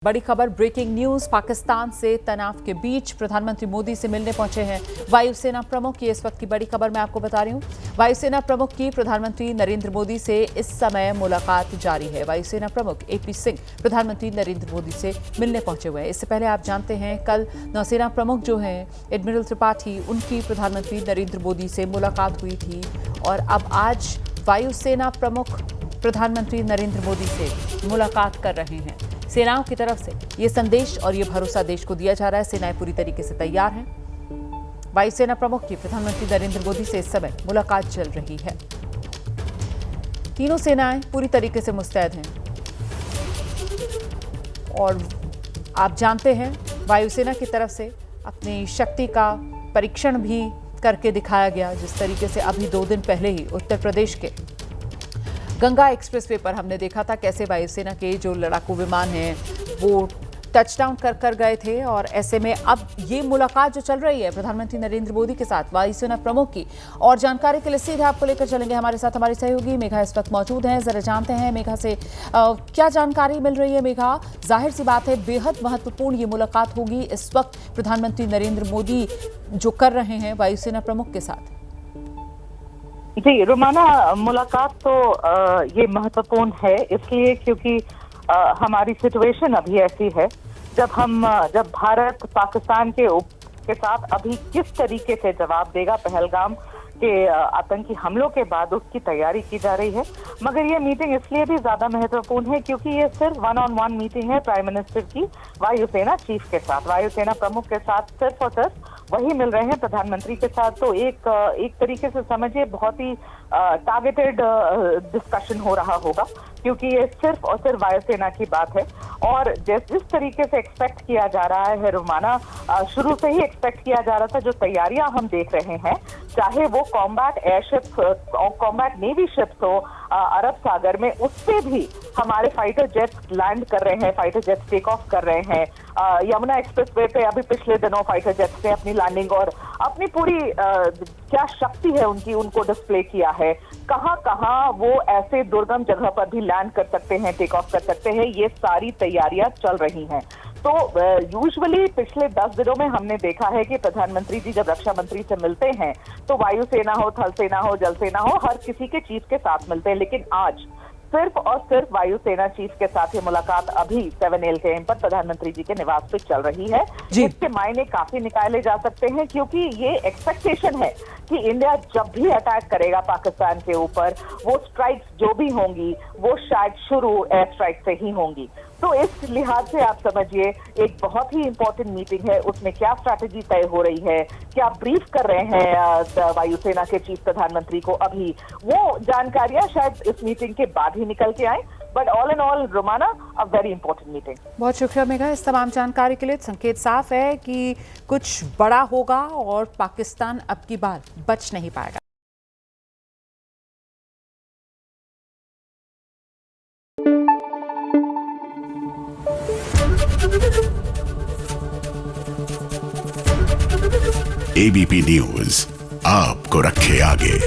बड़ी खबर, breaking news. Pakistan से तनाव के बीच प्रधानमंत्री मोदी से मिलने पहुंचे हैं वायुसेना प्रमुख। ये इस वक्त की बड़ी खबर मैं आपको बता रही हूं। वायुसेना प्रमुख की प्रधानमंत्री नरेंद्र मोदी से इस समय मुलाकात जारी है। वायुसेना प्रमुख AP सिंह प्रधानमंत्री नरेंद्र मोदी से मिलने पहुंचे हुए हैं। इससे पहले आप जानते हैं कल नौसेना प्रमुख जो हैं एडमिरल त्रिपाठी, उनकी प्रधानमंत्री नरेंद्र मोदी से मुलाकात हुई थी और अब आज वायुसेना प्रमुख प्रधानमंत्री नरेंद्र मोदी से मुलाकात कर रहे हैं। सेनाओं की तरफ से ये संदेश और ये भरोसा देश को दिया जा रहा है, सेनाएं पूरी तरीके से तैयार हैं। वायुसेना प्रमुख की प्रधानमंत्री नरेंद्र मोदी से इस समय मुलाकात चल रही है। तीनों सेनाएं पूरी तरीके से मुस्तैद हैं और आप जानते हैं वायुसेना की तरफ से अपनी शक्ति का परीक्षण भी करके दिखाया गया। जिस तरीके से अभी 2 दिन पहले ही उत्तर प्रदेश के गंगा एक्सप्रेसवे पर हमने देखा था कैसे वायुसेना के जो लड़ाकू विमान हैं वो टचडाउन कर गए थे। और ऐसे में अब ये मुलाकात जो चल रही है प्रधानमंत्री नरेंद्र मोदी के साथ वायुसेना प्रमुख की, और जानकारी के लिए सीधे आपको लेकर चलेंगे हमारे साथ हमारी सहयोगी मेघा इस वक्त मौजूद हैं। जरा जानते हैं मेघा से क्या जानकारी मिल रही है। मेघा, जाहिर सी बात है बेहद महत्वपूर्ण ये मुलाकात होगी इस वक्त प्रधानमंत्री नरेंद्र मोदी जो कर रहे हैं वायुसेना प्रमुख के साथ। जी रुमाना, मुलाकात तो ये महत्वपूर्ण है इसलिए क्योंकि हमारी सिचुएशन अभी ऐसी है जब भारत पाकिस्तान के साथ अभी किस तरीके से जवाब देगा पहलगाम के आतंकी हमलों के बाद उसकी तैयारी की जा रही है। मगर ये मीटिंग इसलिए भी ज्यादा महत्वपूर्ण है क्योंकि ये सिर्फ 1-on-1 मीटिंग है प्राइम मिनिस्टर की वायुसेना चीफ के साथ, वायुसेना प्रमुख के साथ सिर्फ और सिर्फ वही मिल रहे हैं प्रधानमंत्री के साथ। तो एक तरीके से समझिए बहुत ही टारगेटेड डिस्कशन हो रहा होगा क्योंकि ये सिर्फ और सिर्फ वायुसेना की बात है। और जिस तरीके से एक्सपेक्ट किया जा रहा है रुमाना, शुरू से ही एक्सपेक्ट किया जा रहा था, जो तैयारियां हम देख रहे हैं, चाहे वो कॉम्बैट एयरशिप्स और कॉम्बैट नेवी शिप्स हो अरब सागर में, उससे भी हमारे फाइटर जेट्स लैंड कर रहे हैं, फाइटर जेट्स टेक ऑफ कर रहे हैं। यमुना एक्सप्रेसवे पे अभी पिछले दिनों फाइटर जेट्स ने अपनी लैंडिंग और अपनी पूरी क्या शक्ति है उनको डिस्प्ले किया है। कहां कहां वो ऐसे दुर्गम जगह पर भी लैंड कर सकते हैं, टेक ऑफ कर सकते हैं, ये सारी तैयारियां चल रही हैं। तो यूजुअली पिछले 10 दिनों में हमने देखा है कि प्रधानमंत्री जी जब रक्षा मंत्री से मिलते हैं तो वायुसेना हो, थल सेना हो, जल सेना हो, हर किसी के चीफ के साथ मिलते हैं। लेकिन आज सिर्फ और सिर्फ वायुसेना चीफ के साथ ये मुलाकात अभी 7LKM पर प्रधानमंत्री जी के निवास पे चल रही है। इसके मायने काफी निकाले जा सकते हैं क्योंकि ये एक्सपेक्टेशन है कि इंडिया जब भी अटैक करेगा पाकिस्तान के ऊपर, वो स्ट्राइक्स जो भी होंगी वो शायद शुरू एयर स्ट्राइक से ही होंगी। तो इस लिहाज से आप समझिए एक बहुत ही इंपॉर्टेंट मीटिंग है। उसमें क्या स्ट्रैटेजी तय हो रही है, क्या ब्रीफ कर रहे हैं वायुसेना के चीफ प्रधानमंत्री को, अभी वो जानकारियां शायद इस मीटिंग के बाद ही निकल के आए। But all in all Rumana, a very important meeting. बहुत शुक्रिया मेघा इस तमाम जानकारी के लिए। संकेत साफ है कि कुछ बड़ा होगा और पाकिस्तान अब की बार बच नहीं पाएगा। ABP न्यूज आपको रखे आगे।